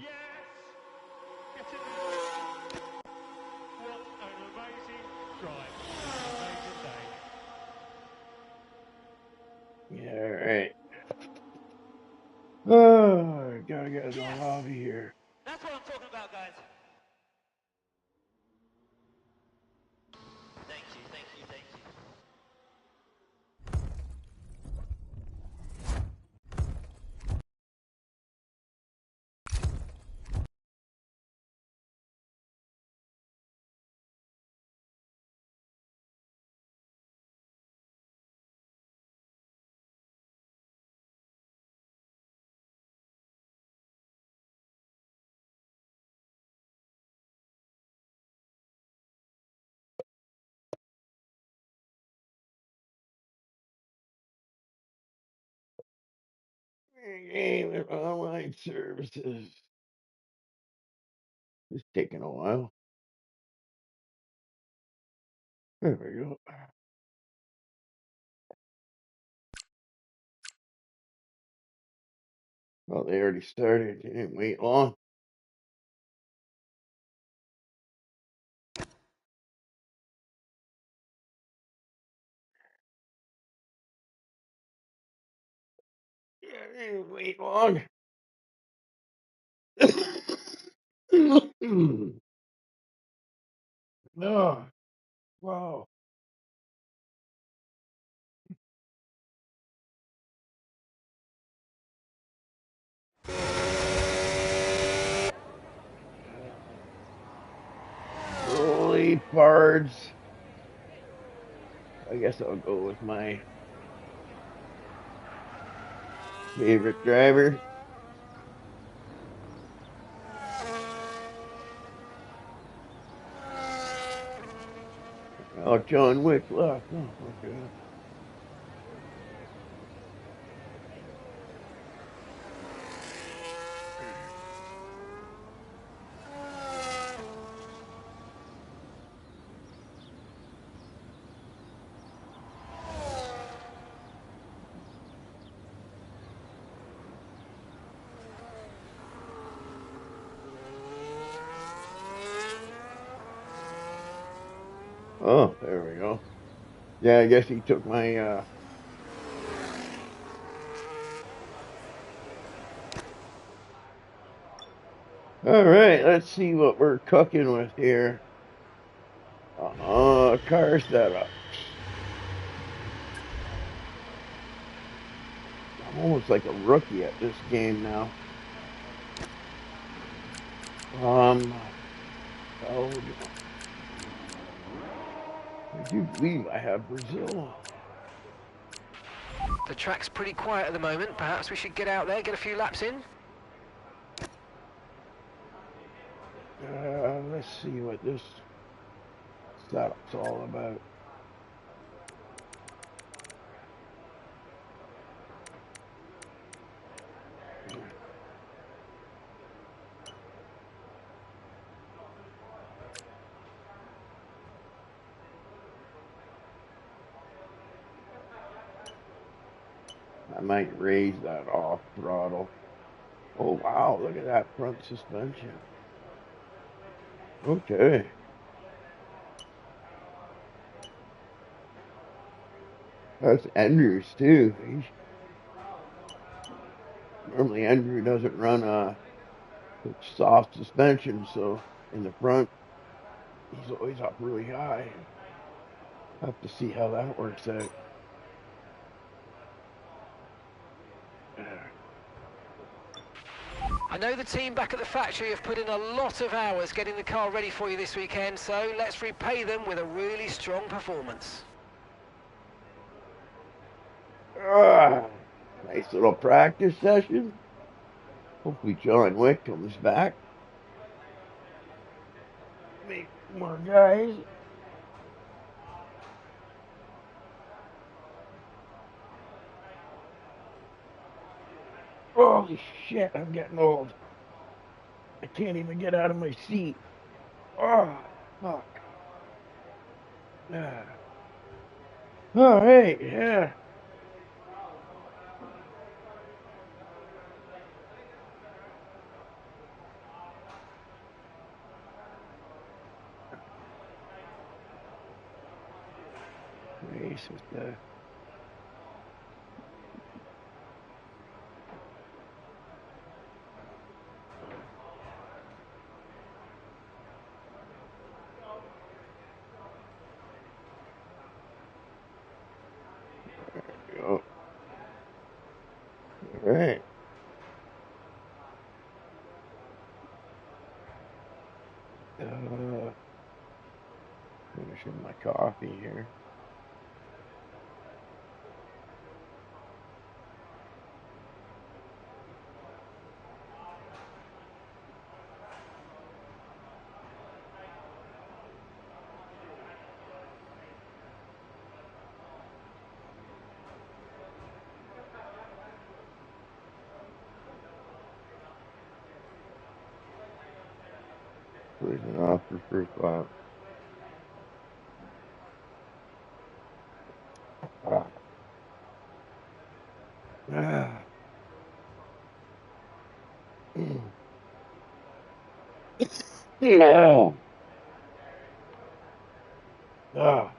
Yes! Get in there. What an amazing drive. Amazing day. Yeah, alright. Oh, gotta get in the lobby here. That's what I'm talking about, guys. Thank you, thank you, thank you. Game and online services. It's taking a while. There we go. Well, they already started. They didn't wait long. Yeah, they didn't wait long. No. Wow. Holy bards. I guess I'll go with my favorite driver. Oh, John Wick left. Oh, okay. Oh, there we go. Yeah, I guess he took my all right, let's see what we're cooking with here. Car setup. I'm almost like a rookie at this game now. Belgium. I do believe I have Brazil. The track's pretty quiet at the moment. Perhaps we should get out there, get a few laps in. Let's see what this setup's all about. I might raise that off throttle. Oh wow, look at that front suspension. Okay. That's Andrew's too. Normally Andrew doesn't run soft suspension, so in the front he's always up really high. Have to see how that works out. I know the team back at the factory have put in a lot of hours getting the car ready for you this weekend, so let's repay them with a really strong performance. Nice little practice session. Hopefully John Wick comes back. Make more guys. Holy shit, I'm getting old. I can't even get out of my seat. Oh, fuck. Ah. All right, yeah. race with the. There we go. All right. Finishing my coffee here. Cruising off for first lap. Ah. Ah. No. Ah.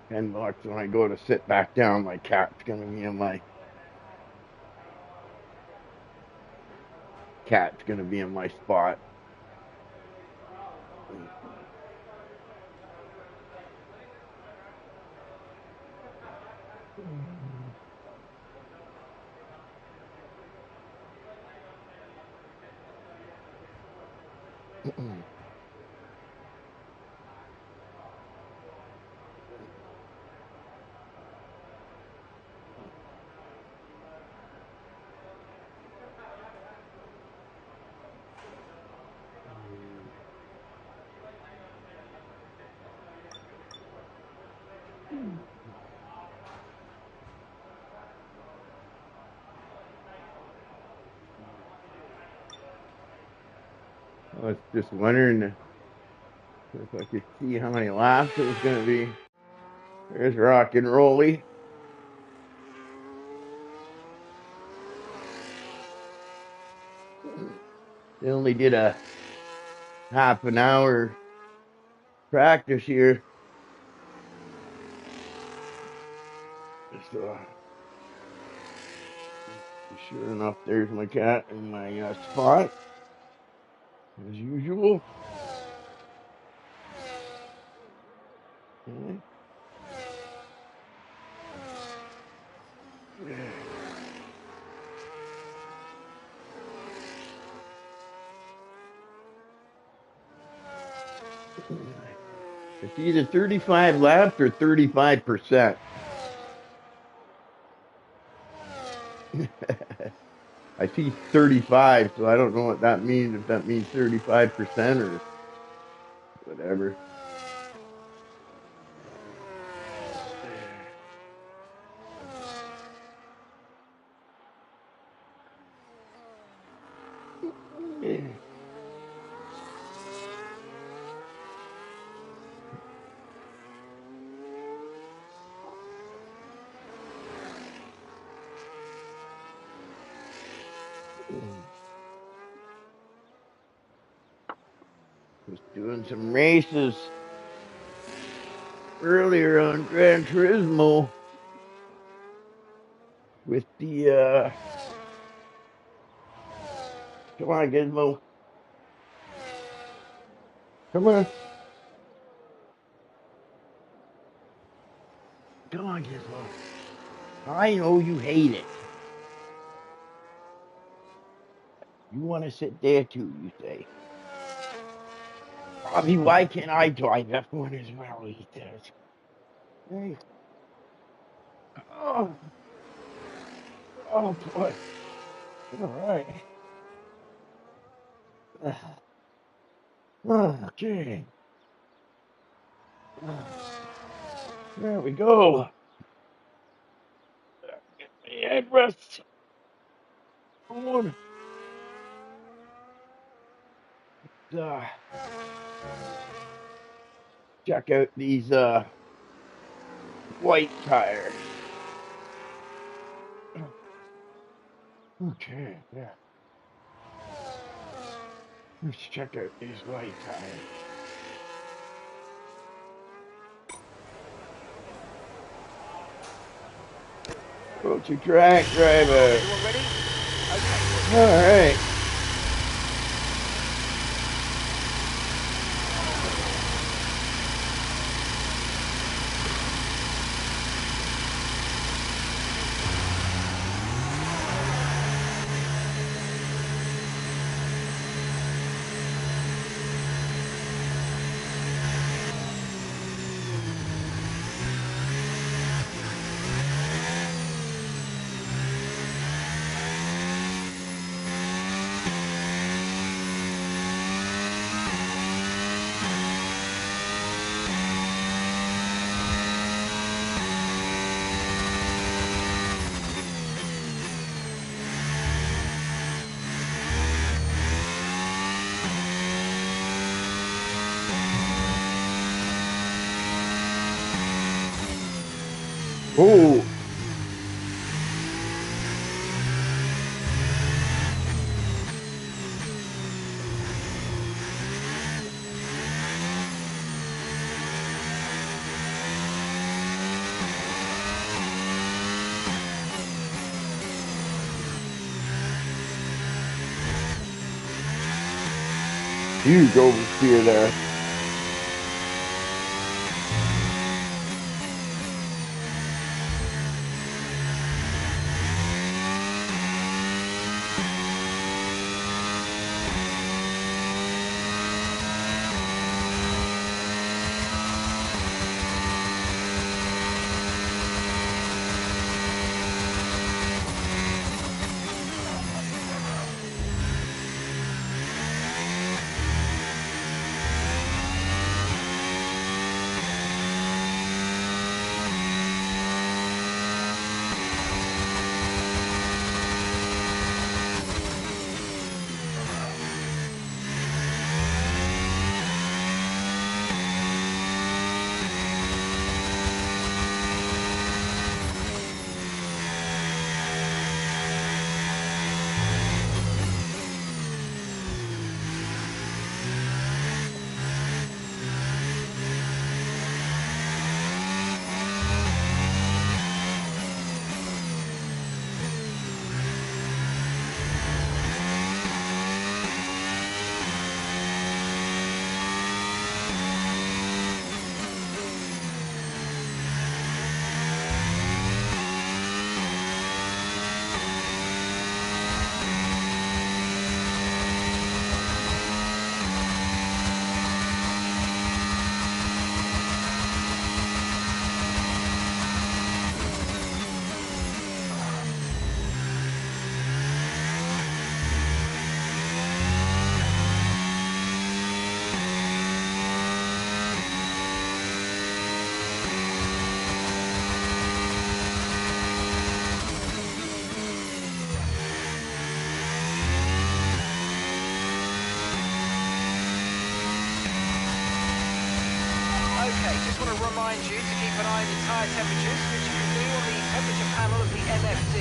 10 bucks when I go to sit back down, my cat's gonna be in my spot. I was just wondering if I could see how many laps it was gonna be. There's Rock and Rolly. They only did a half an hour practice here. So, sure enough, there's my cat in my spot, as usual. Okay. It's either 35 laps or 35%. I see 35, so I don't know what that means, if that means 35% or whatever. Was doing some races earlier on Gran Turismo with the come on, Gizmo. Come on. Come on, Gizmo. I know you hate it. You want to sit there too, you say. Bobby, why can't I drive F1 as well? He says. Hey. Oh, oh boy. All right. Okay. There we go. Get my headrest on. Uh, check out these white tires. Okay, yeah. Let's check out these white tires. Go to track driver. Everyone ready? Okay. All right. Oh. Huge oversteer there. Okay, just want to remind you to keep an eye on the tyre temperatures, which you can do on the temperature panel of the MFD.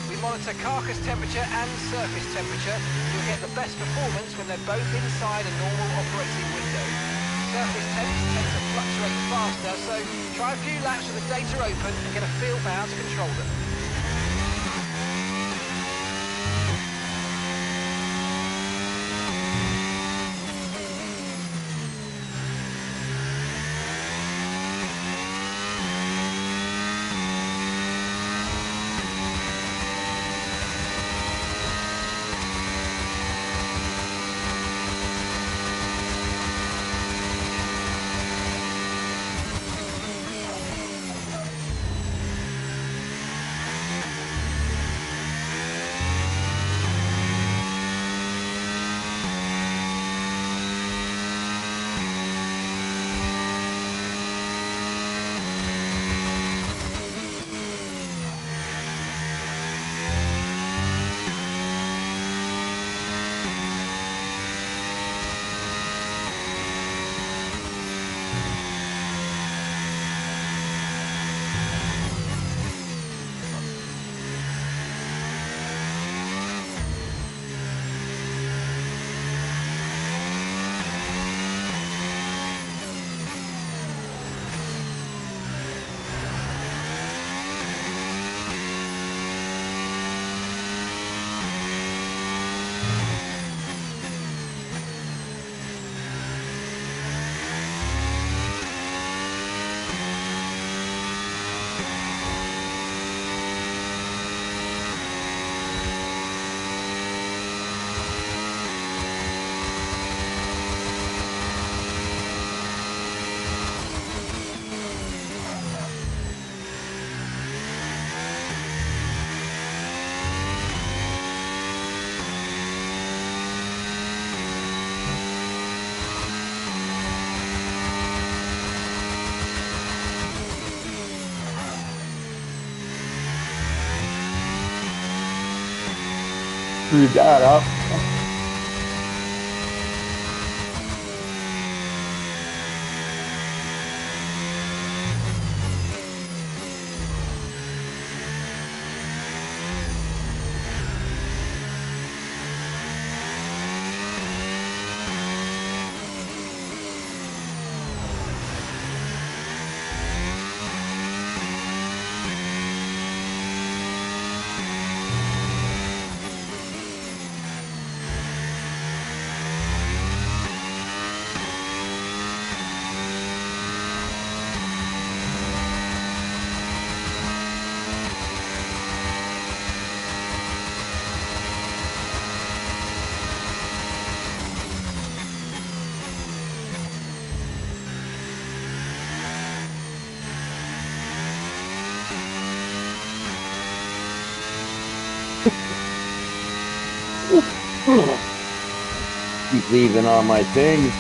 We monitor carcass temperature and surface temperature. You'll get the best performance when they're both inside a normal operating window. Surface temps tend to fluctuate faster, so try a few laps with the data open and get a feel for how to control them. screwed that up. Keep leaving on my thing.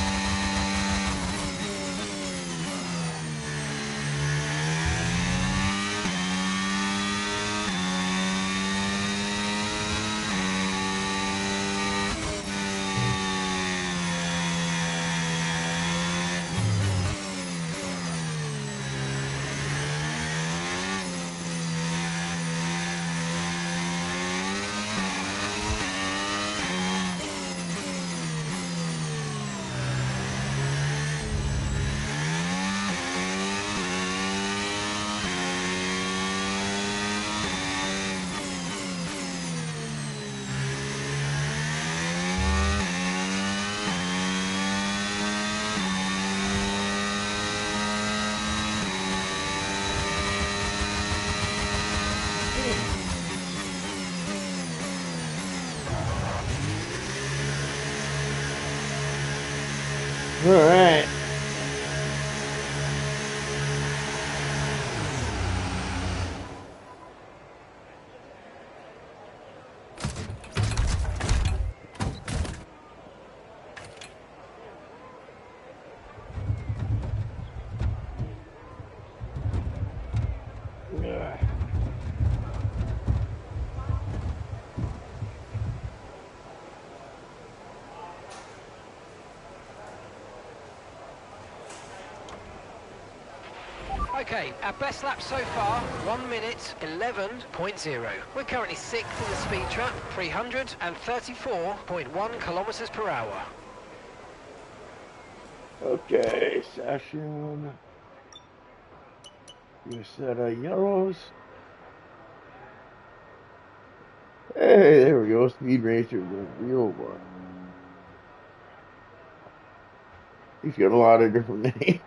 All right. Yeah. Okay, our best lap so far, 1 minute 11.0. We're currently 6th in the speed trap, 334.1 kilometers per hour. Okay, session. Do a set of yellows. Hey, there we go. Speed Racer, the real one. He's got a lot of different names.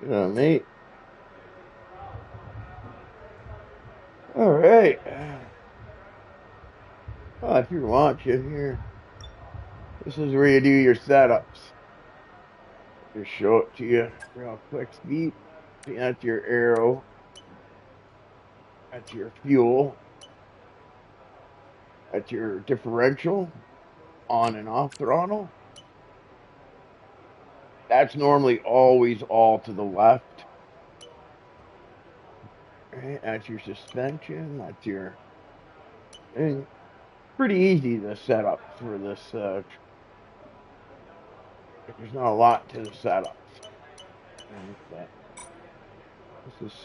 Mate. All right. Well, if you're watching here, this is where you do your setups. Just show it to you real quick. Speed. See, that's your arrow. That's your fuel. That's your differential. On and off throttle. That's normally always all to the left. Right, that's your suspension. That's your thing. Pretty easy to set up for this. There's not a lot to the setup. This is,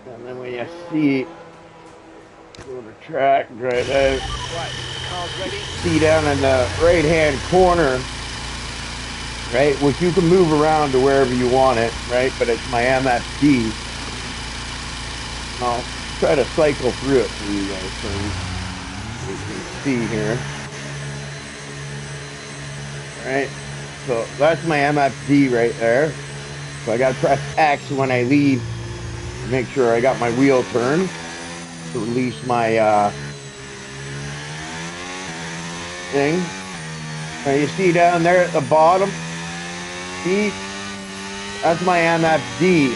and then when you see, go to track, drive out. Right, the car's ready. See down in the right-hand corner, right, which you can move around to wherever you want it, right? But it's my MFD. I'll try to cycle through it for you guys so you can see here. Right, so that's my MFD right there. So I got to press X when I leave to make sure I got my wheel turned to release my thing. Now you see down there at the bottom, see, that's my MFD.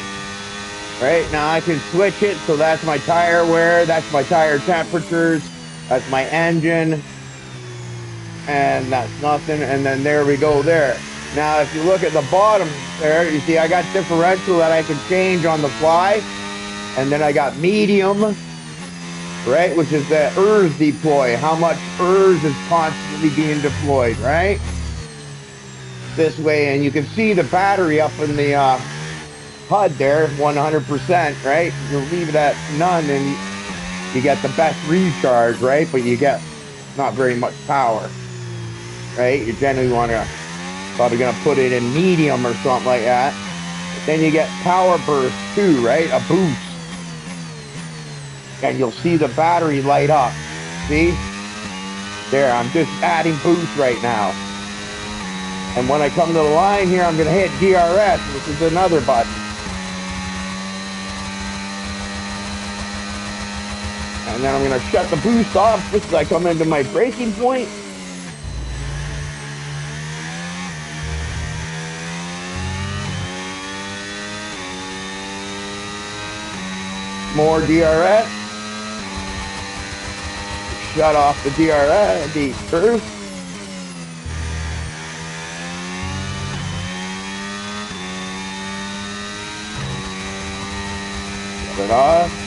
Right, now I can switch it, so that's my tire wear, that's my tire temperatures, that's my engine, and that's nothing, and then there we go there. Now, if you look at the bottom there, you see I got differential that I can change on the fly. And then I got medium, right, which is the ERS deploy. How much ERS is constantly being deployed, right? This way, and you can see the battery up in the HUD there, 100%, right? You leave it at none and you get the best recharge, right? But you get not very much power, right? You generally want to, probably going to put it in medium or something like that. But then you get power burst too, right? A boost. And you'll see the battery light up. See? There, I'm just adding boost right now. And when I come to the line here, I'm going to hit DRS, which is another button. And then I'm going to shut the boost off just as I come into my braking point. More DRS. Shut off the DRS, the curve. Shut it off.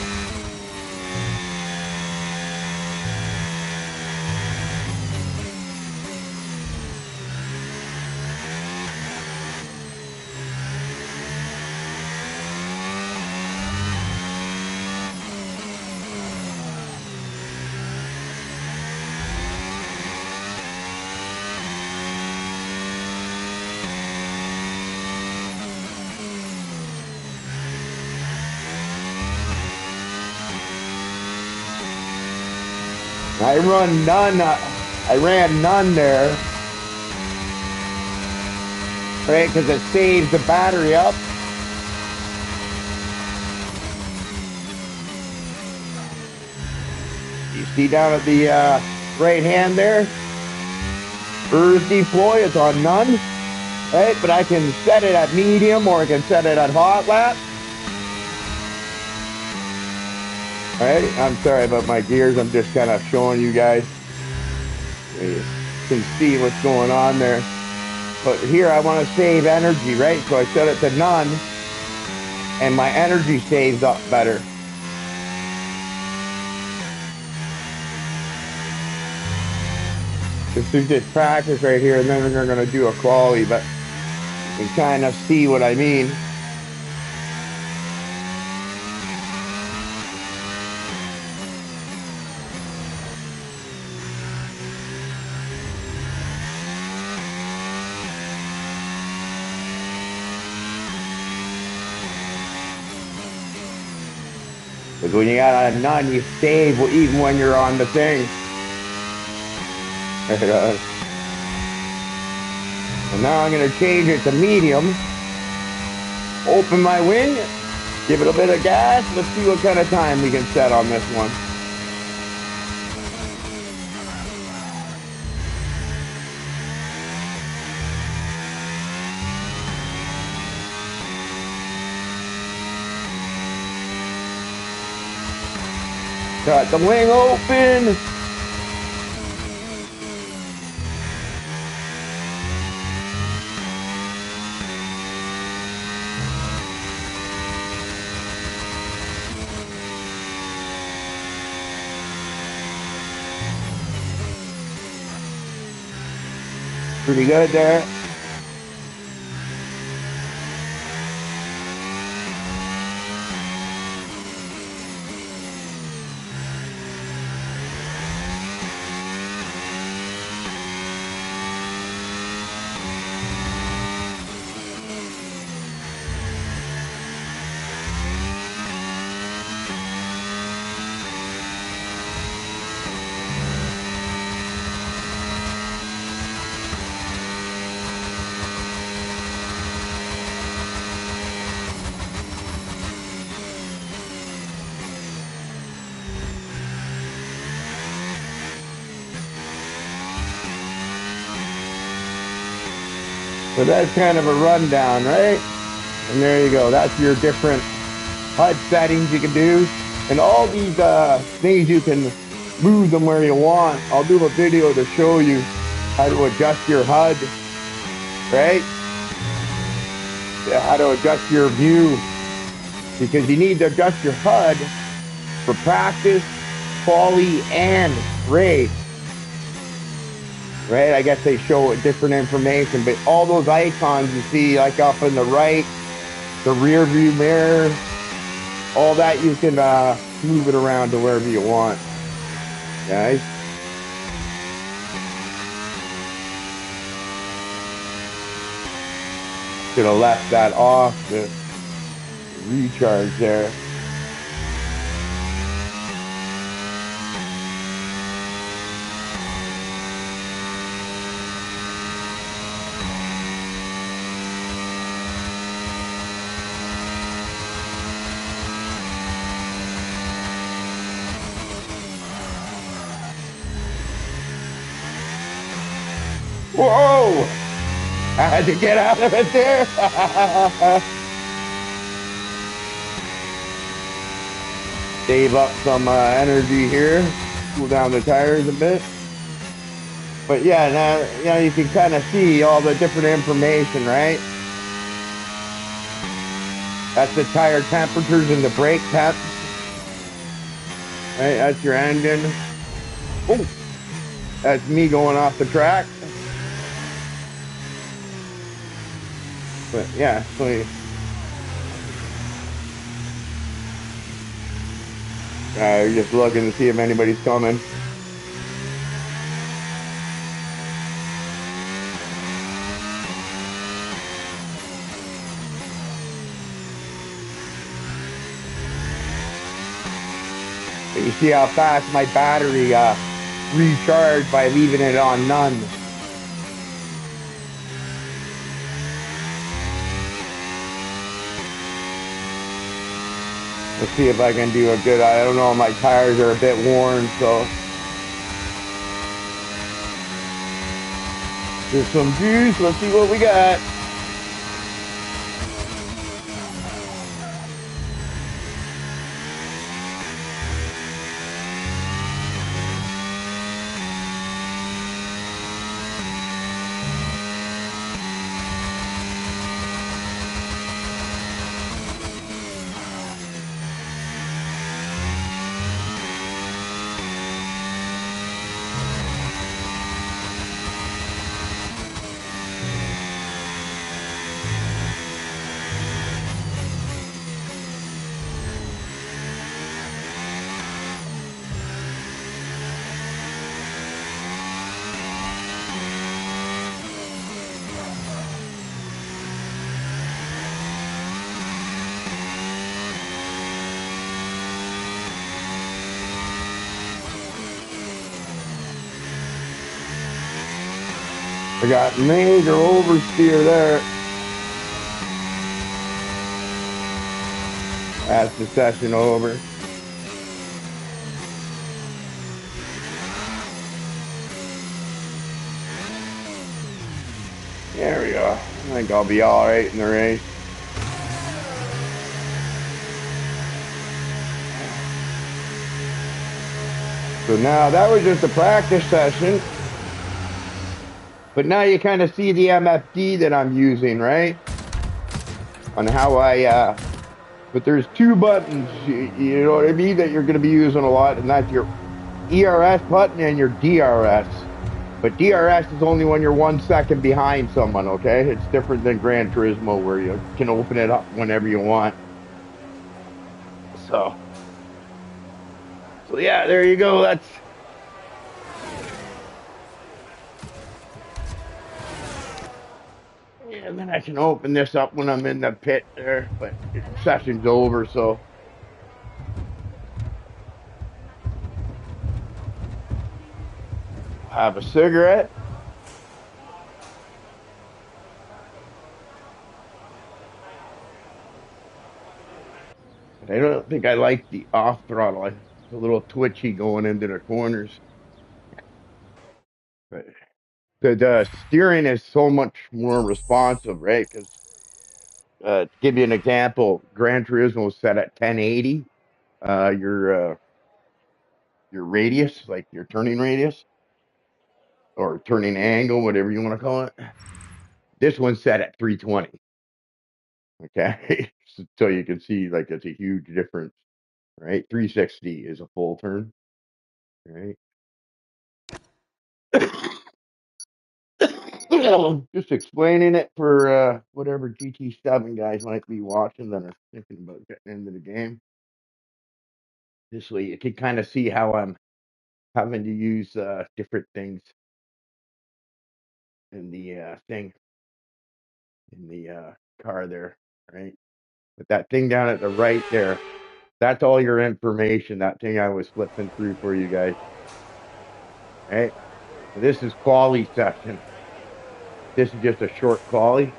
I run none. I ran none there, right? Because it saves the battery up. You see down at the right hand there, ERS deploy is on none, right? But I can set it at medium or I can set it at hot lap. Alright, I'm sorry about my gears. I'm just kind of showing you guys. You can see what's going on there. But here I want to save energy, right? So I set it to none, and my energy saves up better. This is just practice right here, and then we're going to do a quali, but you can kind of see what I mean. Because when you got a none, you save even when you're on the thing. And now I'm going to change it to medium. Open my wing. Give it a bit of gas. Let's see what kind of time we can set on this one. Got the wing open. Pretty good there. So that's kind of a rundown, right? And there you go. That's your different HUD settings you can do. And all these things, you can move them where you want. I'll do a video to show you how to adjust your HUD, right? how to adjust your view, because you need to adjust your HUD for practice, quali, and race. Right? I guess they show different information, but all those icons you see, like up in the right, the rear view mirror, all that you can move it around to wherever you want, guys. Should have left that off to recharge there. Whoa! I had to get out of it there. Save up some energy here, cool down the tires a bit. But yeah, now you can kind of see all the different information, right? That's the tire temperatures and the brake temps. Right, that's your engine. Oh, that's me going off the track. But yeah, so you're just looking to see if anybody's coming. But you see how fast my battery recharged by leaving it on none. Let's see if I can do a good, I don't know, my tires are a bit worn, so. There's some juice, let's see what we got. I got major oversteer there. That's the session over. There we go. I think I'll be all right in the race. So now that was just a practice session. But now you kind of see the MFD that I'm using, right? On how but there's two buttons, you know what I mean, that you're going to be using a lot, and that's your ERS button and your DRS. But DRS is only when you're 1 second behind someone, okay? It's different than Gran Turismo where you can open it up whenever you want. So yeah, there you go. That's yeah, and then I can open this up when I'm in the pit there, but session's over, so have a cigarette. I don't think I like the off throttle. It's a little twitchy going into the corners. But the steering is so much more responsive, right? Because to give you an example, Gran Turismo is set at 1080. Your radius, like your turning radius or turning angle, whatever you want to call it. This one's set at 320. Okay, so you can see like it's a huge difference, right? 360 is a full turn, right? Just explaining it for whatever GT7 guys might be watching that are thinking about getting into the game. This way you can kind of see how I'm having to use different things in the thing in the car there, right? But that thing down at the right there, that's all your information. That thing I was flipping through for you guys, right? This is quali session. This is just a short quali,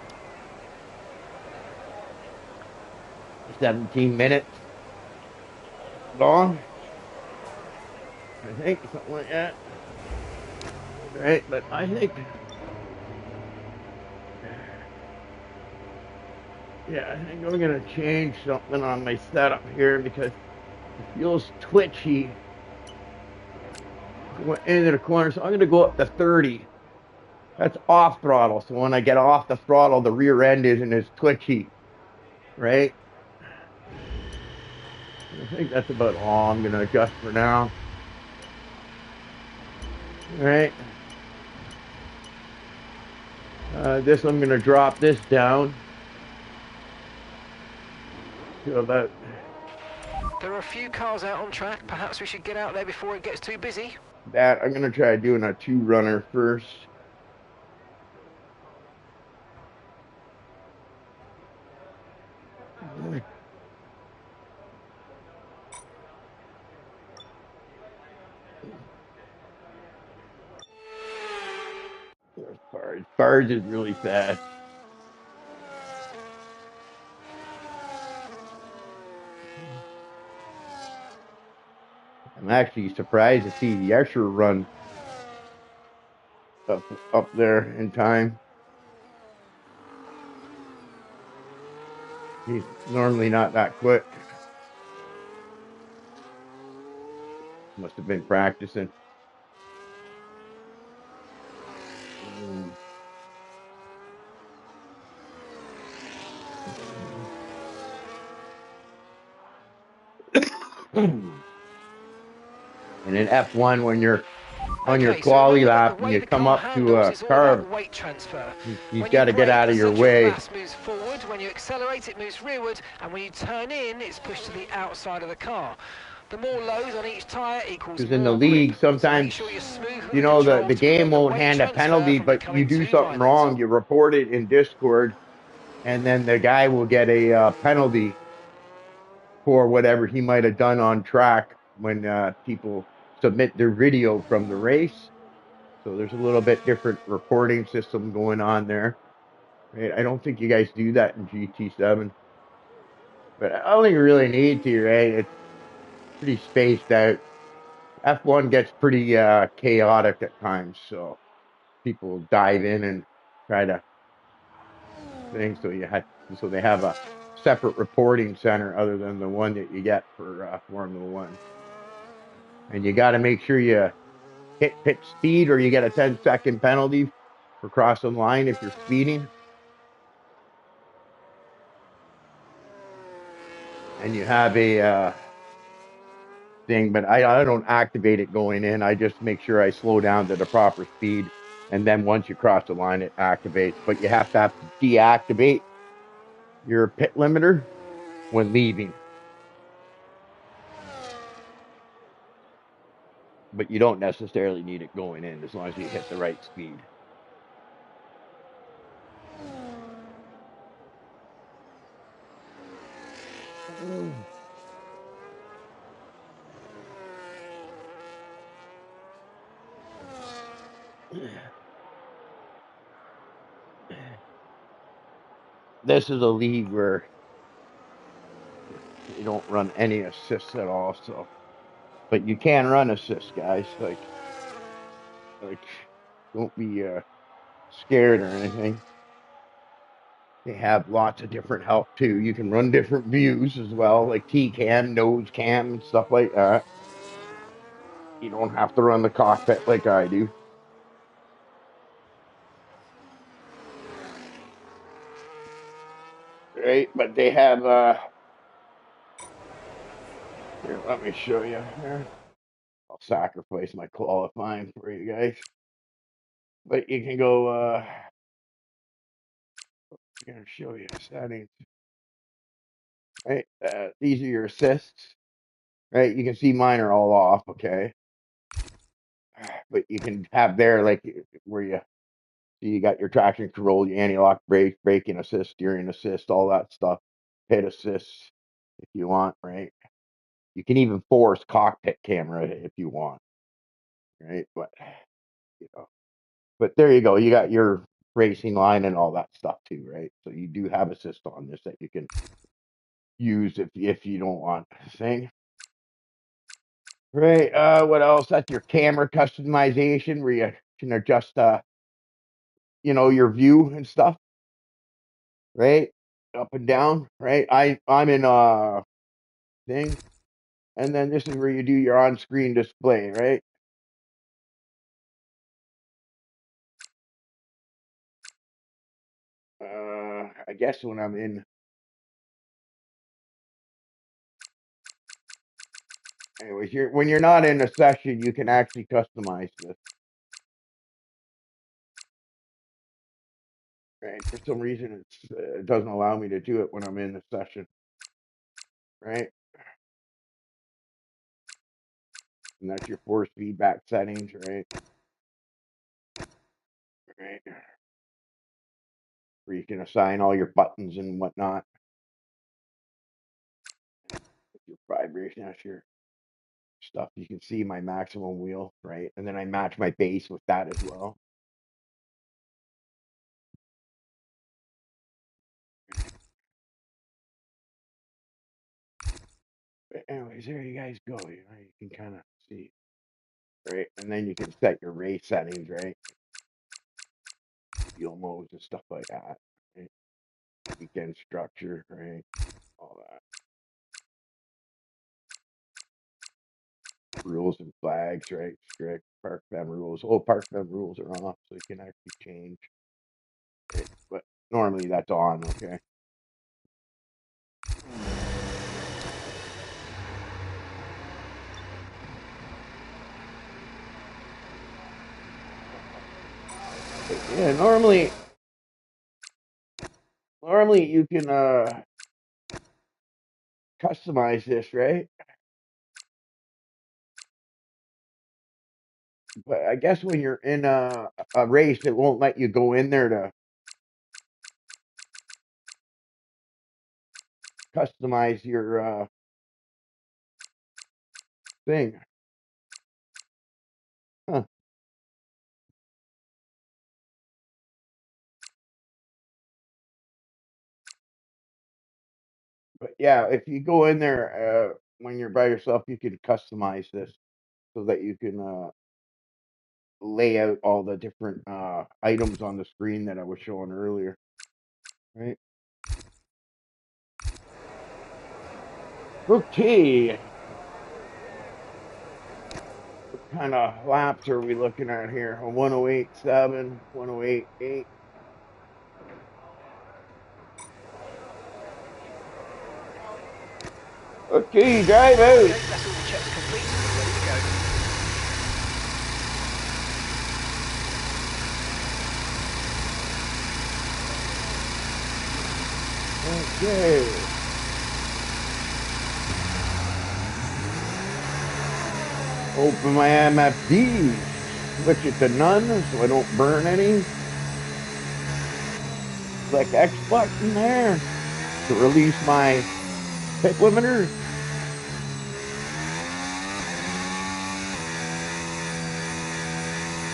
17 minutes long, I think, something like that, right? But I think, yeah, I think I'm gonna change something on my setup here because it feels twitchy going into the corner. So I'm gonna go up to 30. That's off throttle. So when I get off the throttle, the rear end isn't as twitchy, right? I think that's about all I'm gonna adjust for now. All right. This I'm gonna drop this down to about. There are a few cars out on track. Perhaps we should get out there before it gets too busy. That I'm gonna try doing a 2 runner first. Bars is really fast. I'm actually surprised to see the Escher run up there in time. He's normally not that quick. Must have been practicing. And in F1, when you're on your Okay, so quali remember that lap the and way you the come car up to handles a is all curb, about weight transfer. he's When you got to get brake, out the of your centre of way. mass moves forward. When you accelerate, it moves rearward. And when you turn in, it's pushed to the outside of the car. The more load on each tyre equals Because in the more grip. league, So make sometimes sure you're smooth with you the know the control to game prevent the won't weight hand a transfer penalty, from but you becoming do too something violent. wrong, you report it in Discord, and then the guy will get a penalty for whatever he might have done on track when people submit their video from the race. So there's a little bit different reporting system going on there. Right? I don't think you guys do that in GT7, but I don't think you really need to, right? It's pretty spaced out. F1 gets pretty chaotic at times, so people dive in and try to think. So they have a separate reporting center other than the one that you get for Formula One, and you got to make sure you hit pit speed or you get a 10-second penalty for crossing the line if you're speeding. And you have a thing, but I don't activate it going in. I just make sure I slow down to the proper speed. And then once you cross the line, it activates. But you have to deactivate your pit limiter when leaving. But you don't necessarily need it going in as long as you hit the right speed. This is a league where you don't run any assists at all, so but you can run assists, guys. Like don't be scared or anything. They have lots of different help too. You can run different views as well, like T cam, nose cam, and stuff like that. You don't have to run the cockpit like I do. right? But they have here, let me show you here. I'll sacrifice my qualifying for you guys. But you can go I'm gonna show you settings. Right? These are your assists. Right? You can see mine are all off, okay? But you can have there like where you got your traction control, your anti-lock brake, braking assist, steering assist, all that stuff. Head assist if you want, right? You can even force cockpit camera if you want, right? But you know, but there you go. You got your racing line and all that stuff too, right? So you do have assist on this that you can use if you don't want to sing. Right. What else? That's your camera customization where you can adjust your view and stuff, right? Up and down, right? I'm in thing. And then this is where you do your on-screen display, right? I guess when I'm in. Anyways, when you're not in a session, you can actually customize this. Right? For some reason, it doesn't allow me to do it when I'm in the session, right? And that's your force feedback settings, right? Right. Where you can assign all your buttons and whatnot. Your vibration, that's your stuff. You can see my maximum wheel, right? And then I match my base with that as well. But anyways, there you guys go. You can kind of see, right? And then you can set your race settings, right? Fuel modes and stuff like that. Right? Weekend structure, right? All that. Rules and flags, right? Strict park fem rules. Oh, park fem rules are off, so you can actually change. Right? But normally that's on, okay? But yeah, normally you can customize this, right? But I guess when you're in a race, it won't let you go in there to customize your thing. Huh. But yeah, if you go in there when you're by yourself, you can customize this so that you can lay out all the different items on the screen that I was showing earlier. Right? Okay. What kind of laps are we looking at here? A 108.7, 108.8. Okay, drive out. Okay, that's all the checks complete. Ready to go. Okay. Open my MFD. Switch it to none so I don't burn any. Click X button there to release my pit limiter.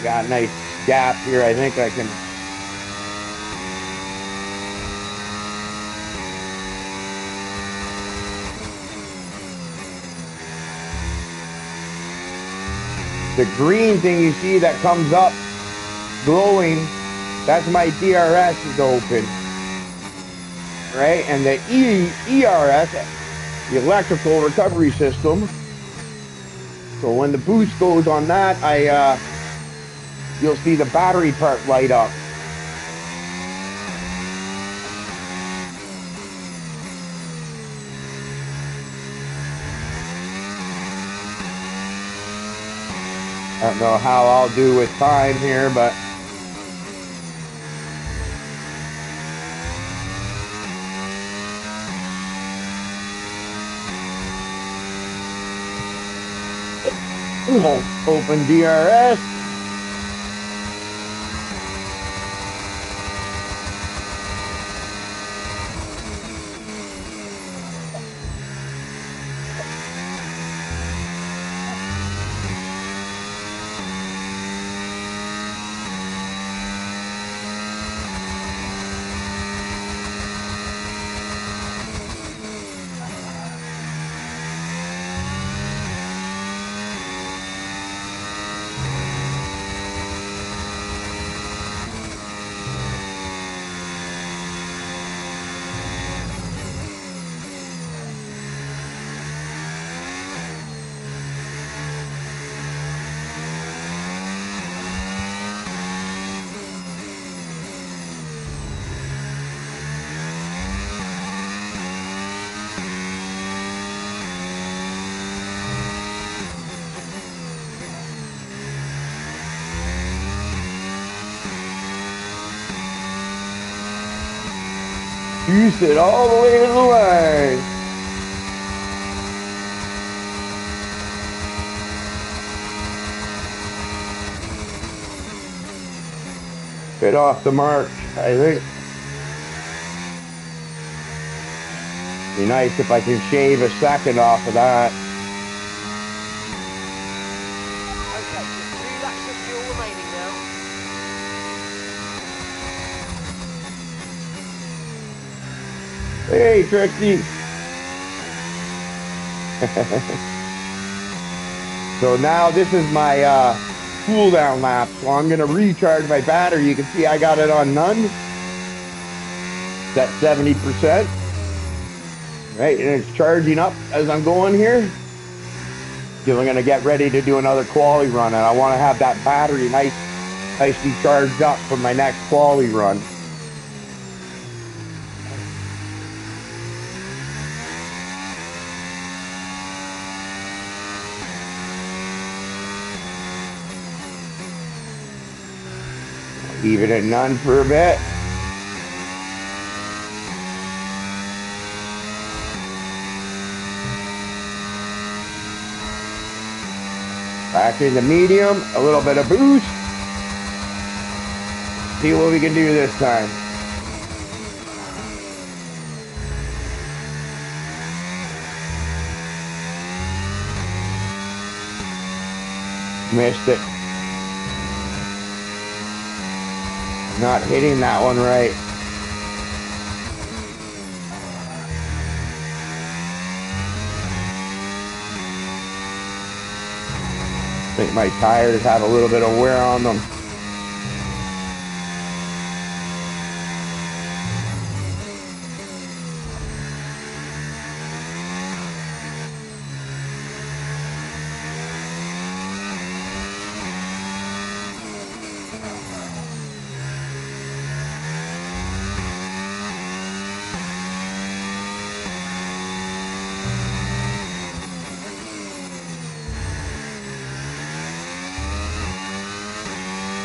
Got a nice gap here. I think I can. The green thing you see that comes up glowing, that's my DRS is open. Right? And the ERS, the electrical recovery system. So when the boost goes on that, you'll see the battery part light up. I don't know how I'll do with time here, but open DRS. Juice it all the way to the line. Bit off the mark, I think. Be nice if I can shave a second off of that. Okay, just 2 laps of fuel remaining now. Hey, Trixie. So now this is my cool down lap. So I'm going to recharge my battery. You can see I got it on none. It's at 70%. Right, and it's charging up as I'm going here. Because I'm going to get ready to do another quali run, and I want to have that battery nicely charged up for my next quali run. Leave it at none for a bit. Back into medium, a little bit of boost. See what we can do this time. Missed it. Not hitting that one right. I think my tires have a little bit of wear on them.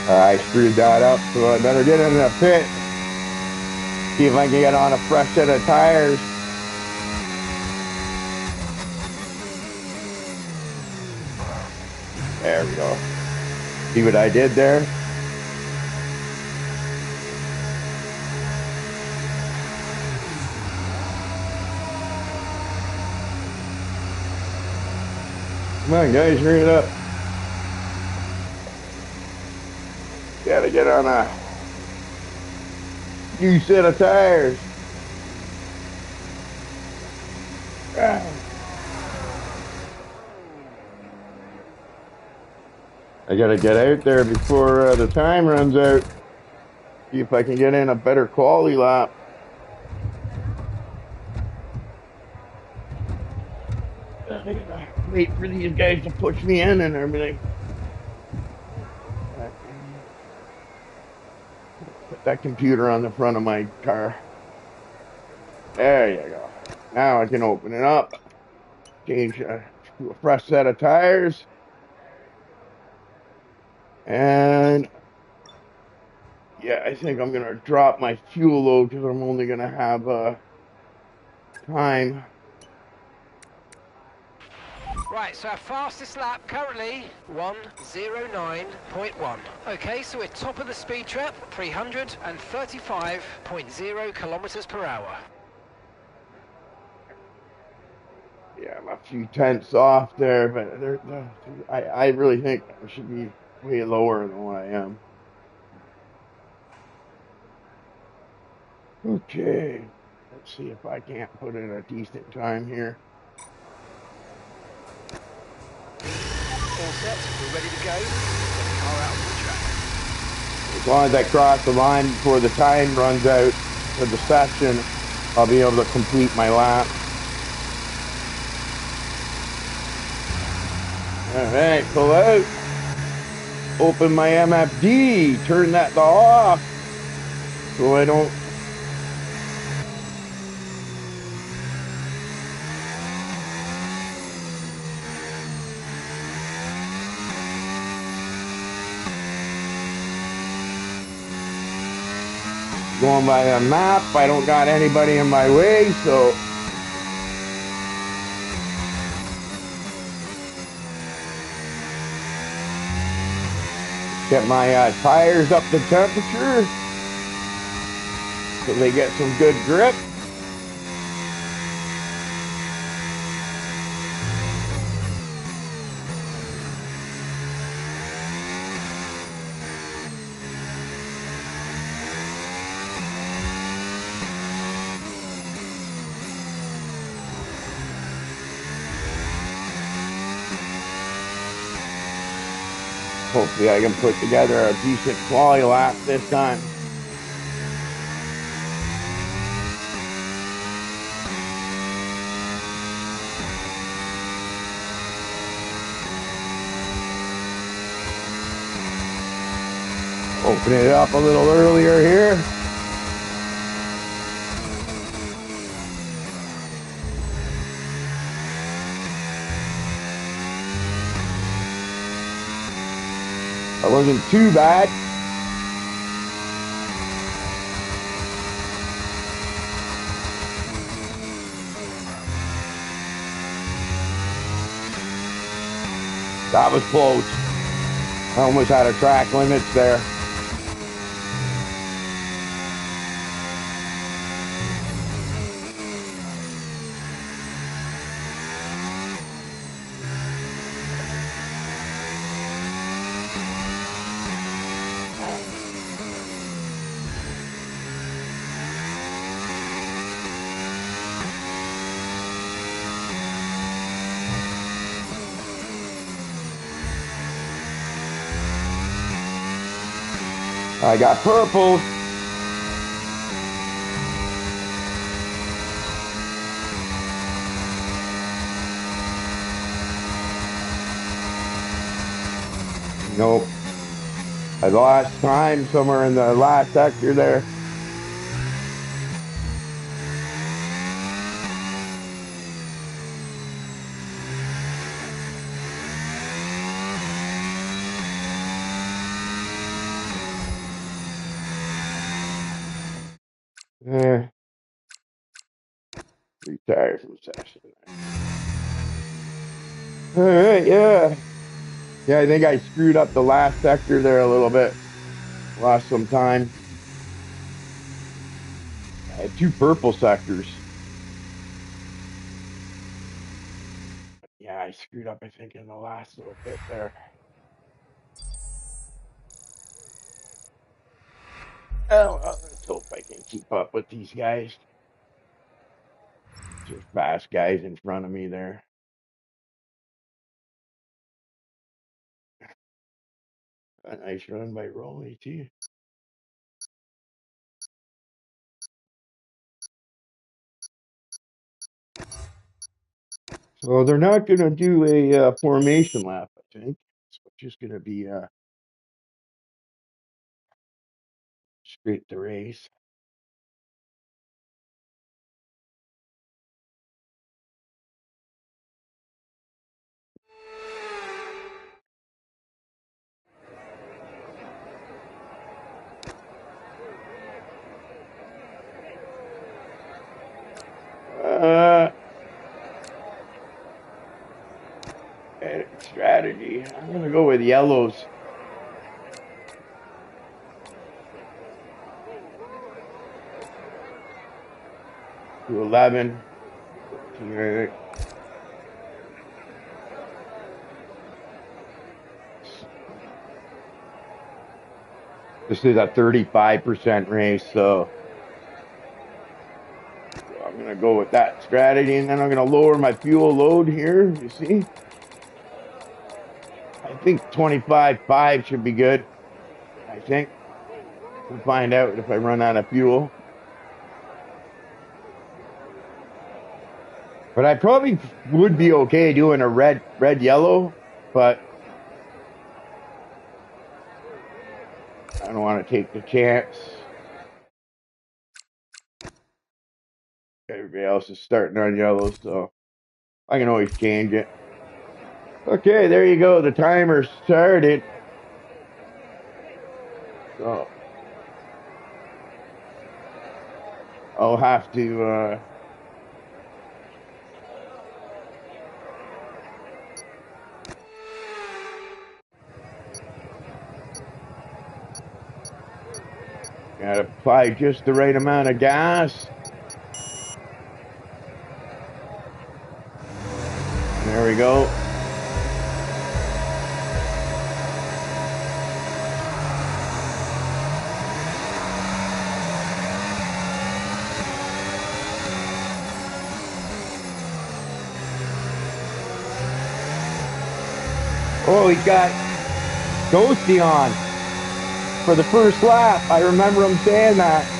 I screwed that up, so I better get in the pit. See if I can get on a fresh set of tires. There we go. See what I did there? Come on, guys, hurry it up. Gotta get on a new set of tires. I gotta get out there before the time runs out. See if I can get in a better quality lap. Wait for these guys to push me in and everything. Put that computer on the front of my car. There you go. Now I can open it up. Change to a fresh set of tires. And yeah, I think I'm gonna drop my fuel load because I'm only gonna have time. Right, so our fastest lap currently 1:09.1. Okay, so we're top of the speed trap, 335.0 kilometers per hour. Yeah, I'm a few tenths off there, but I really think I should be way lower than what I am. Okay, let's see if I can't put in a decent time here. All set, we're ready to go. Get the car out of the track. As long as I cross the line before the time runs out for the session, I'll be able to complete my lap. All right, pull out. Open my MFD. Turn that off so I don't. Going by the map, I don't got anybody in my way, so get my tires up to temperature so they get some good grip. Hopefully I can put together a decent quali lap this time. Open it up a little earlier here. That wasn't too bad. That was close. I almost had a track limits there. I got purple. Nope. I lost time somewhere in the last sector there. Eh, retired from session. All right, yeah. Yeah, I think I screwed up the last sector there a little bit. Lost some time. I had two purple sectors. Yeah, I screwed up, I think, in the last little bit there. Oh, well, let's hope I can keep up with these guys. These are fast guys in front of me there. A nice run by Rolly, too. So they're not going to do a formation lap, I think. It's just going to be straight to race. strategy. I'm going to go with yellows. To 11. 14, this is a 35% race, so I'm going to go with that strategy, and then I'm going to lower my fuel load here, you see. I think 25.5 should be good, I think. We'll find out if I run out of fuel. But I probably would be okay doing a red, yellow, but I don't want to take the chance. Everybody else is starting on yellow, so I can always change it. Okay, there you go. The timer started. So I'll have to gotta apply just the right amount of gas. There we go. Oh, he's got Ghosty on for the first lap. I remember him saying that.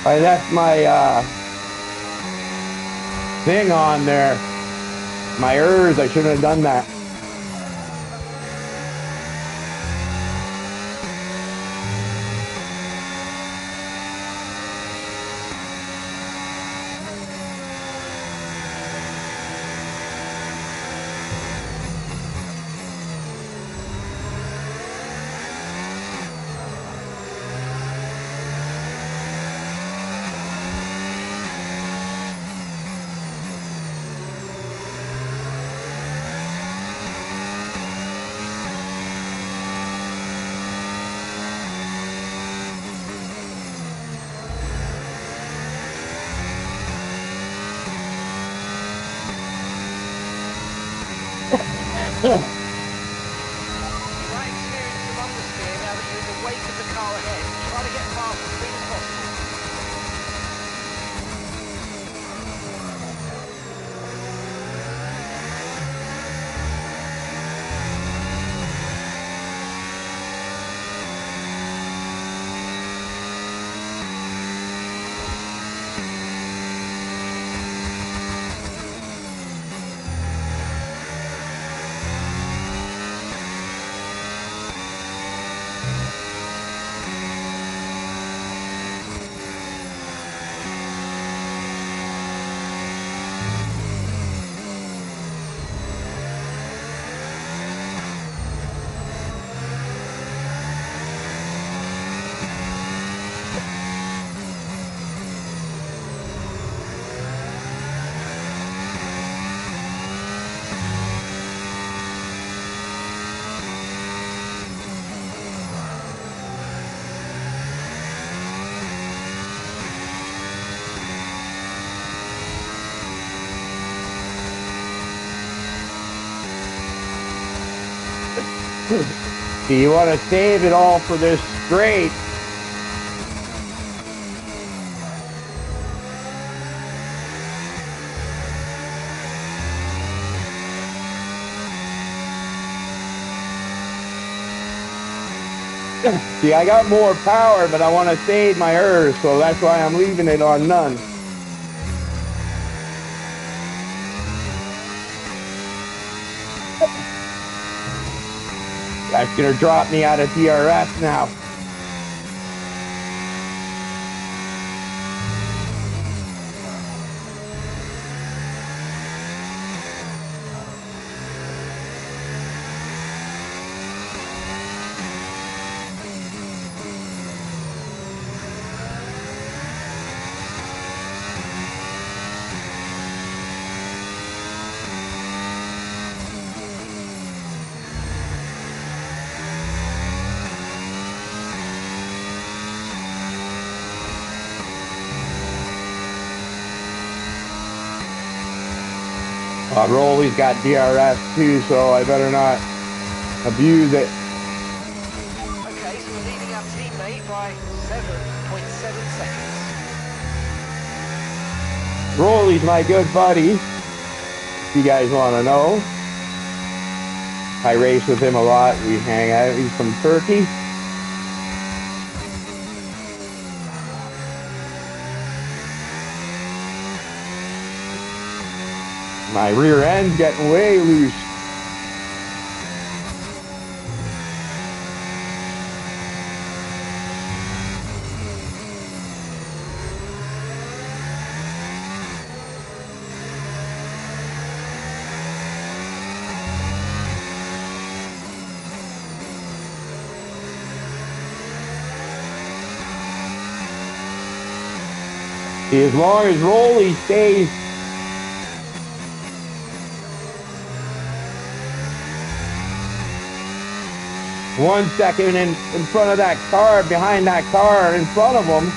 I left my thing on there. My ERS, I shouldn't have done that. You might experience some understeer now that you're in the wake of the car ahead. Try to get past as soon as possible. So you want to save it all for this straight. See, I got more power, but I want to save my earth, so that's why I'm leaving it on none. That's going to drop me out of DRS now. Rolly's got DRS too, so I better not abuse it. Okay, so we're leading our teammate by 7.7 seconds. Rolly's my good buddy, if you guys want to know. I race with him a lot. We hang out. He's from Turkey. My rear end's getting way loose. See, as long as Rolly stays one second in front of that car, behind that car, in front of him,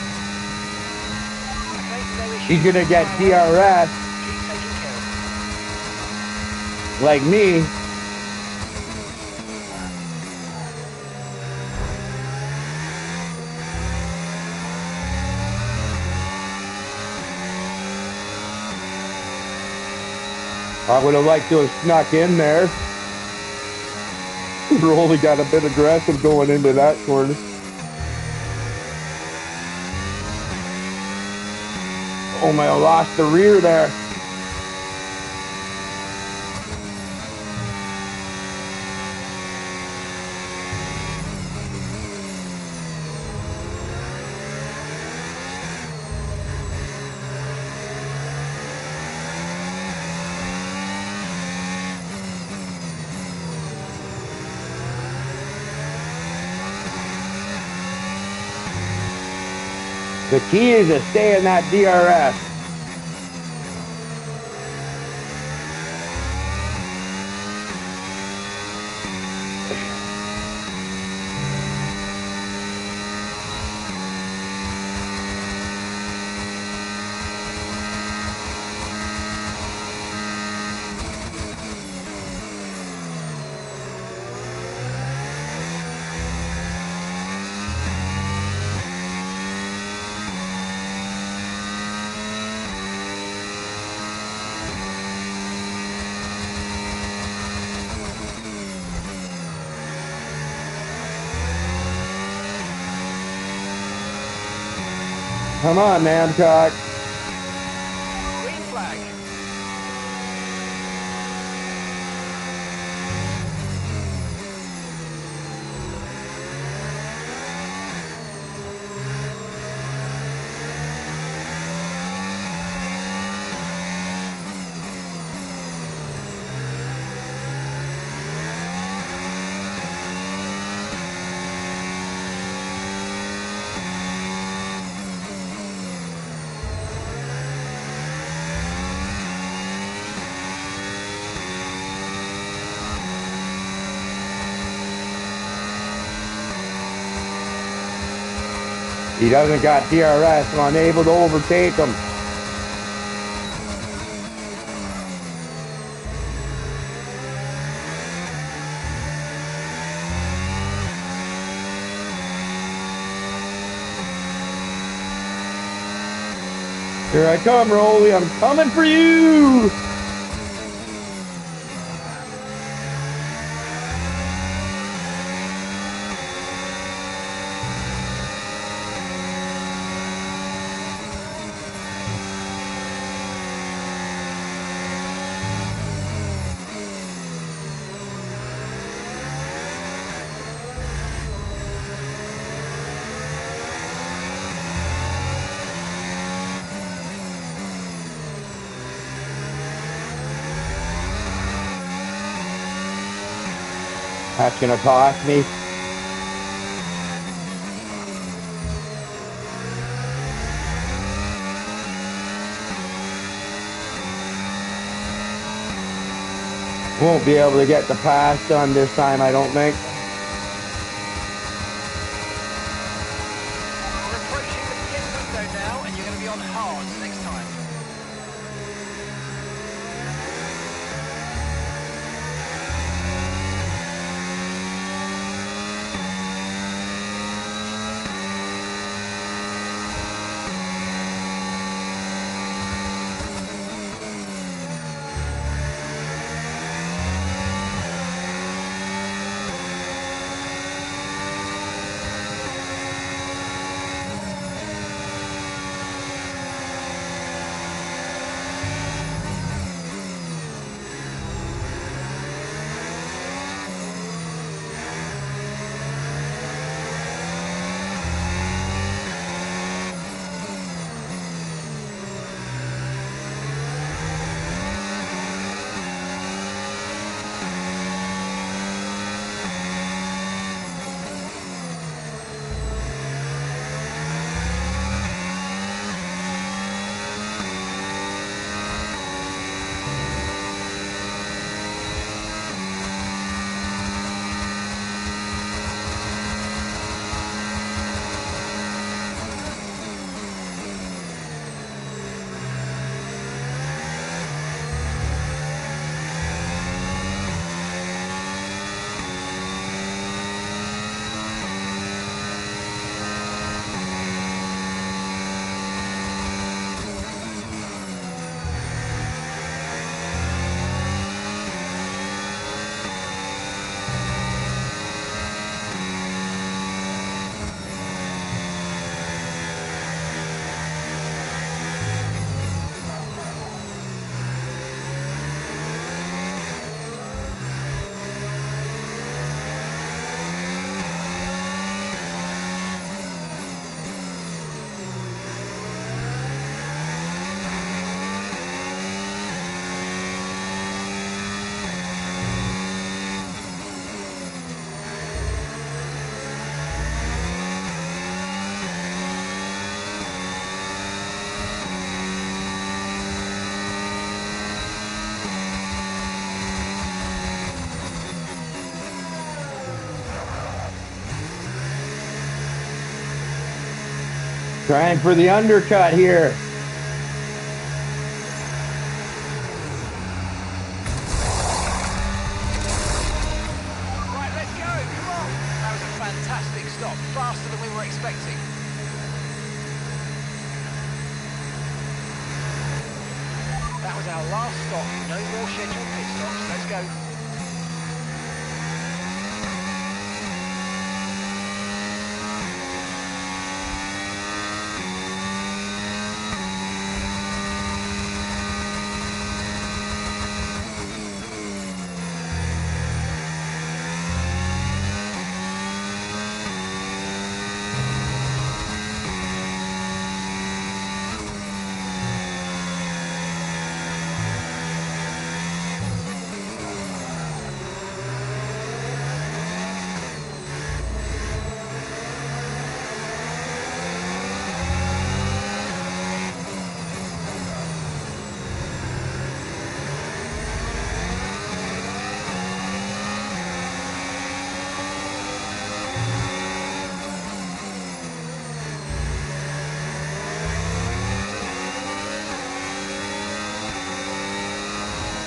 he's going to get DRS like me. I would have liked to have snuck in there. Rolly got a bit aggressive going into that corner. Oh my, I lost the rear there. The key is to stay in that DRS. Come on, Namcock. Green flag. He doesn't got DRS, so I'm able to overtake him. Here I come, Rolly. I'm coming for you. That's gonna cost me. Won't be able to get the pass done this time, I don't think. We're approaching the pit window now, and you're going to be on hards next time. Trying for the undercut here. Right, let's go. Come on. That was a fantastic stop. Faster than we were expecting. That was our last stop. No more scheduled pit stops. Let's go.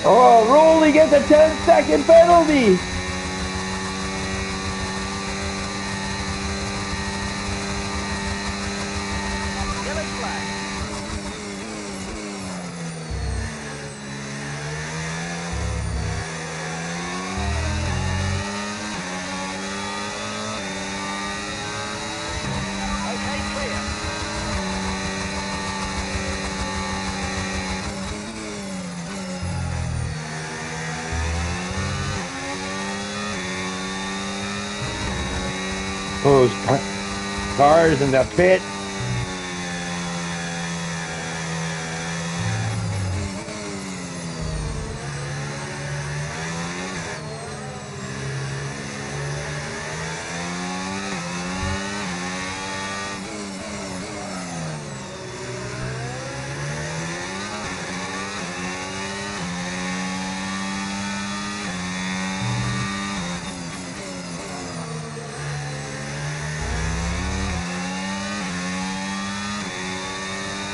Oh, Rolly gets a 10-second penalty. Yellow flag. Those cars in the pit.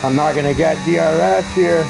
I'm not going to get DRS here.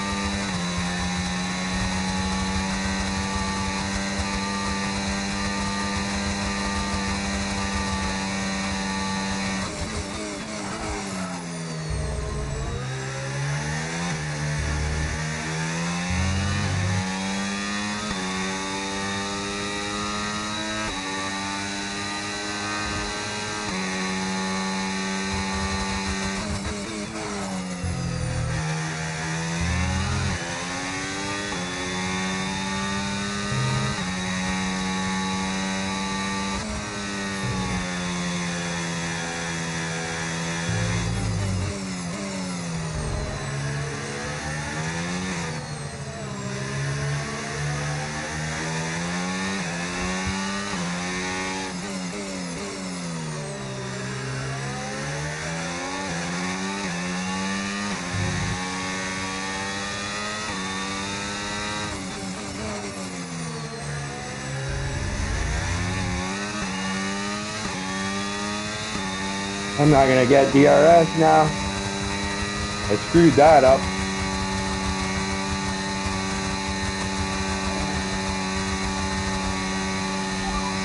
I'm not going to get DRS now. I screwed that up.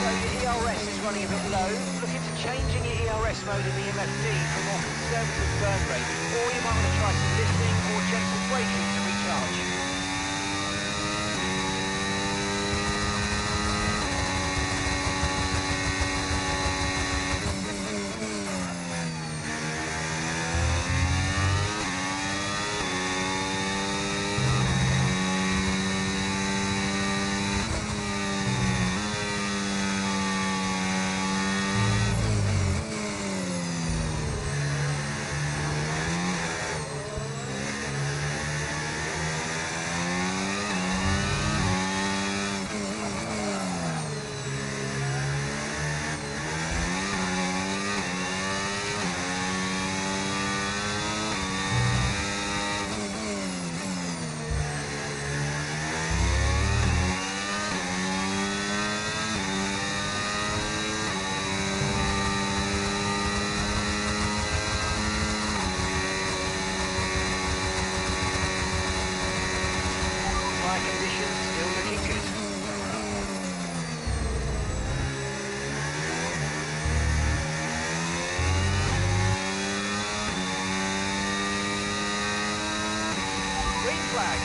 So your ERS is running a bit low. Look into changing your ERS mode in the MFD for more conservative burn rate, or you might want to try some lifting or gentle braking to recharge. Conditions still looking good. Green flag.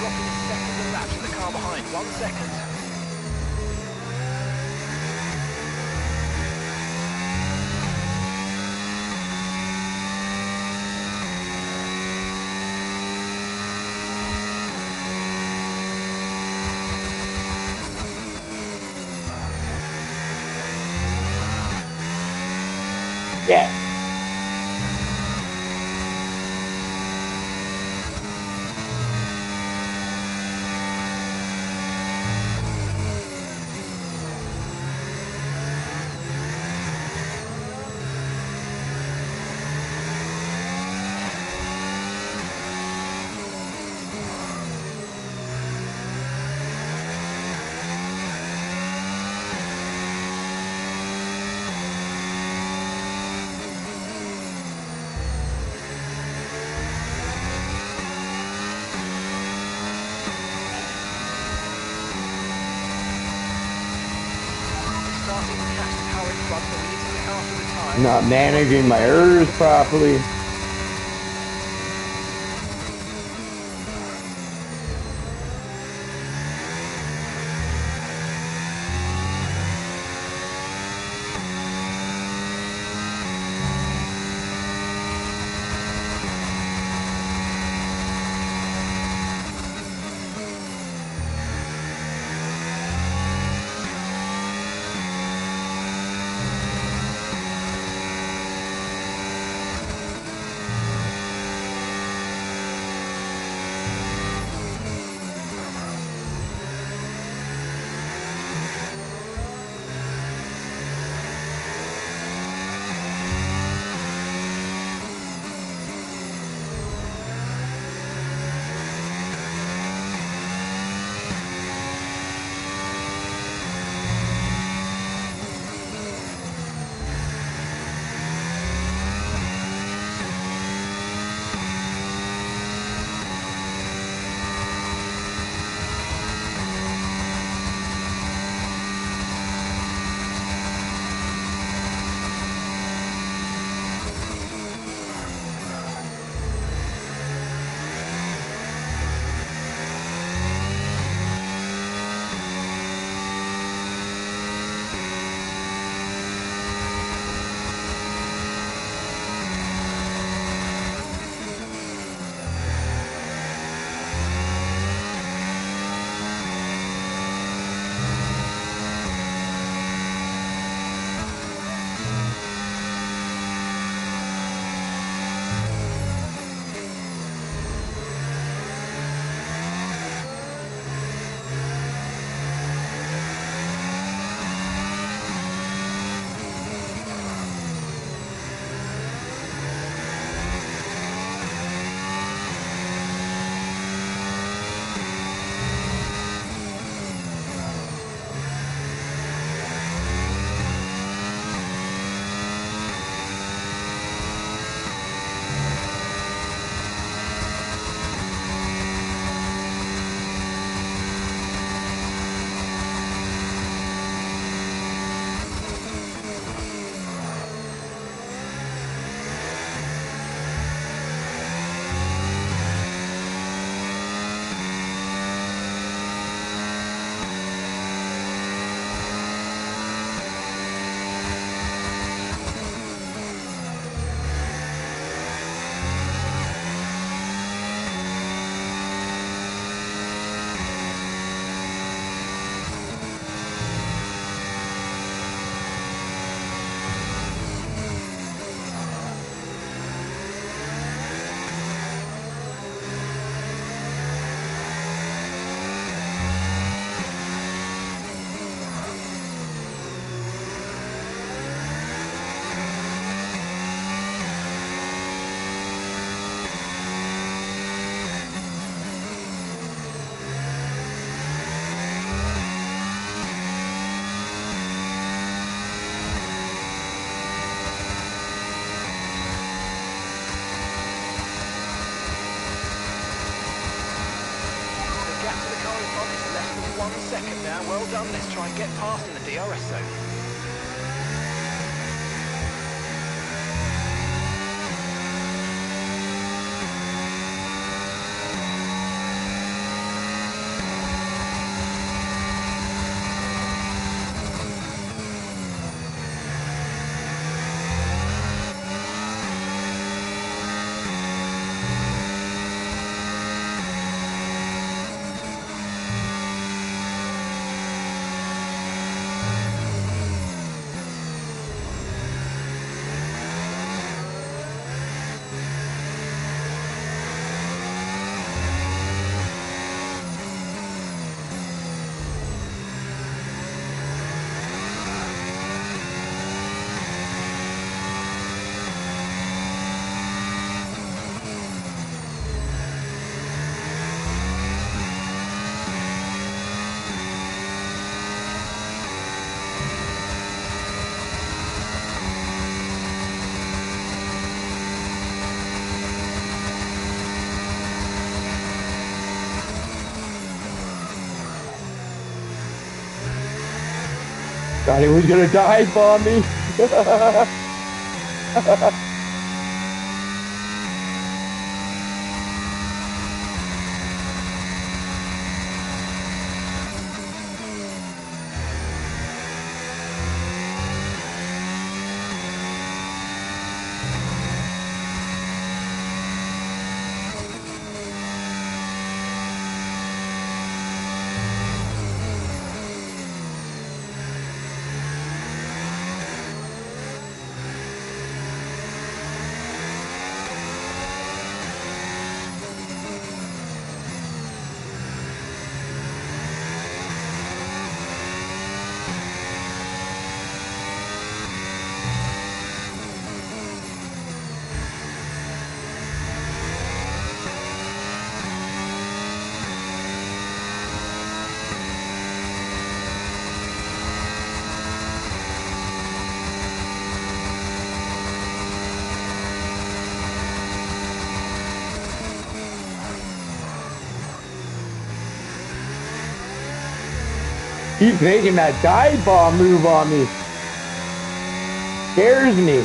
Dropping a second of lap to the car behind. 1 second. Yeah. after the tyres. Not managing my errors properly. Now, well done. Let's try and get past in the DRS zone. Thought he was gonna dive bomb me. He's making that dive bomb move on me. Scares me.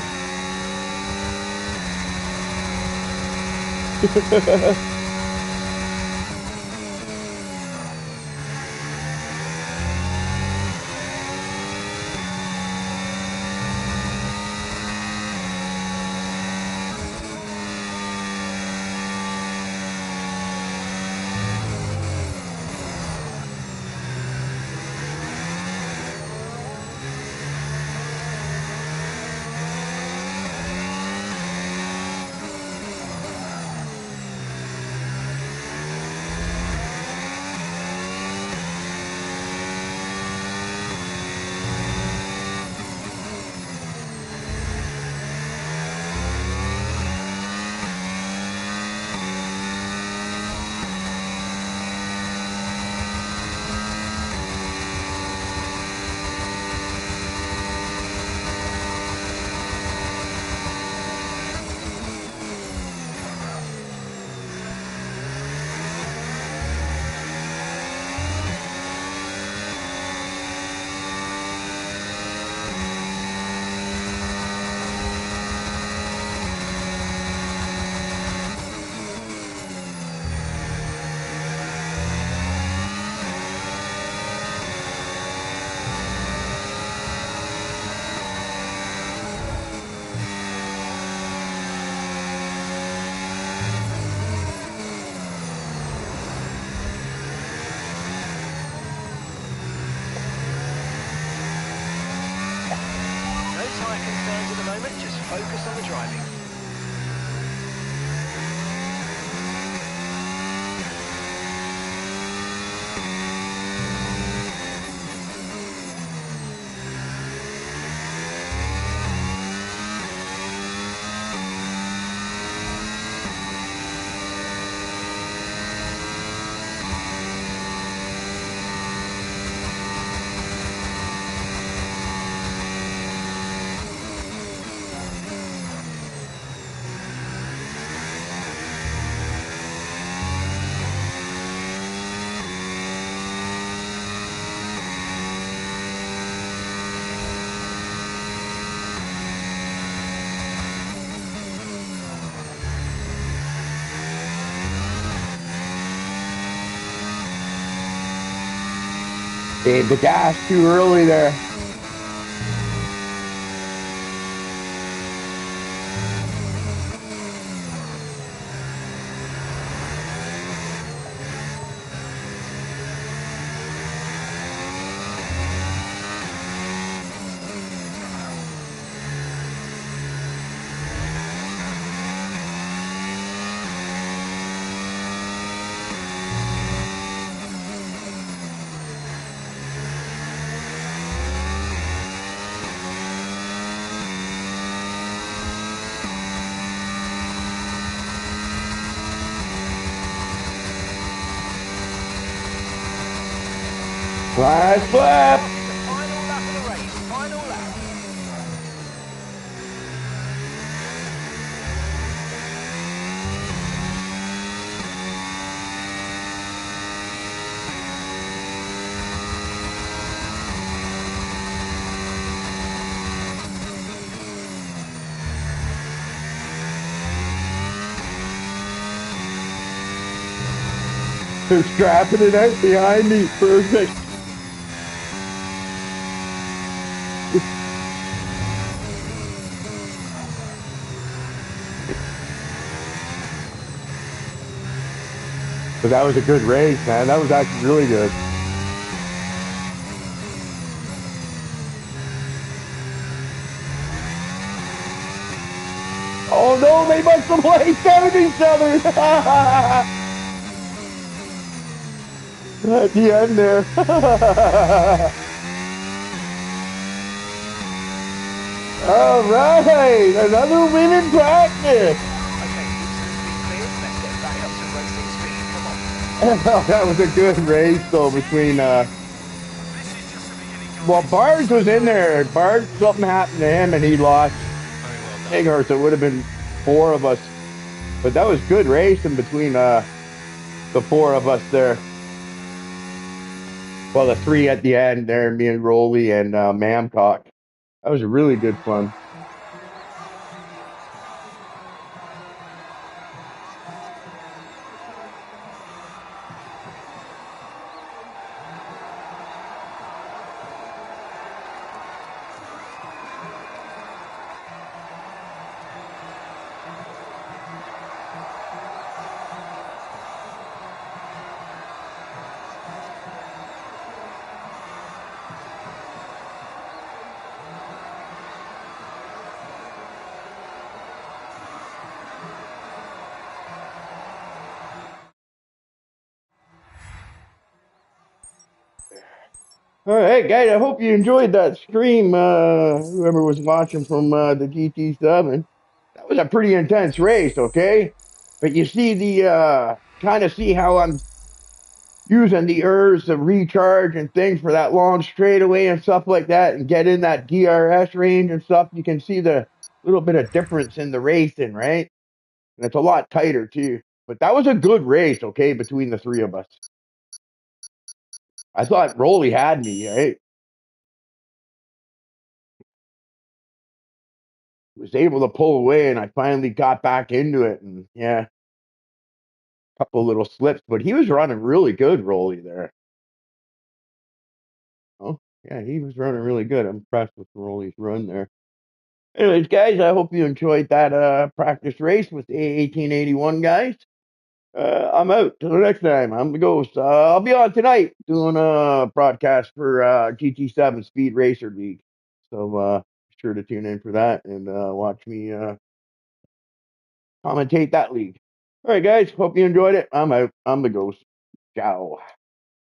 No tyre concerns at the moment, just focus on the driving. Gave the gas too early there. Last lap. This is the final lap of the race, final lap. They're strapping it out behind me. Perfect. But that was a good race, man. That was actually really good. Oh no, they must have wiped out each other. At the end there. All right, another win in practice. Okay, Houston's been cleared. Let's get back up to racing speed. Come on. That was a good race though between well, Barnes was in there. Barnes, something happened to him and he lost. Eggers, it would have been four of us. But that was good racing between the four of us there. Well, the three at the end there, me and Rolly and Mamcock. That was really good fun. All right, guys. I hope you enjoyed that stream. Whoever was watching from the GT7, that was a pretty intense race. Okay, but you see the kind of see how I'm using the ERS to recharge and things for that long straightaway and stuff like that, and get in that DRS range and stuff. You can see the little bit of difference in the racing, right? And it's a lot tighter too. But that was a good race, okay, between the three of us. I thought Rolly had me, right? Was able to pull away, and I finally got back into it, and yeah, a couple little slips, but he was running really good, Rolly there. Oh, yeah, he was running really good. I'm impressed with Rolly's run there. Anyways, guys, I hope you enjoyed that practice race with A1881 guys. I'm out. Till the next time, I'm the ghost. I'll be on tonight doing a broadcast for GT7 Speed Racer League. So be sure to tune in for that and watch me commentate that league. All right, guys. Hope you enjoyed it. I'm out. I'm the ghost. Ciao.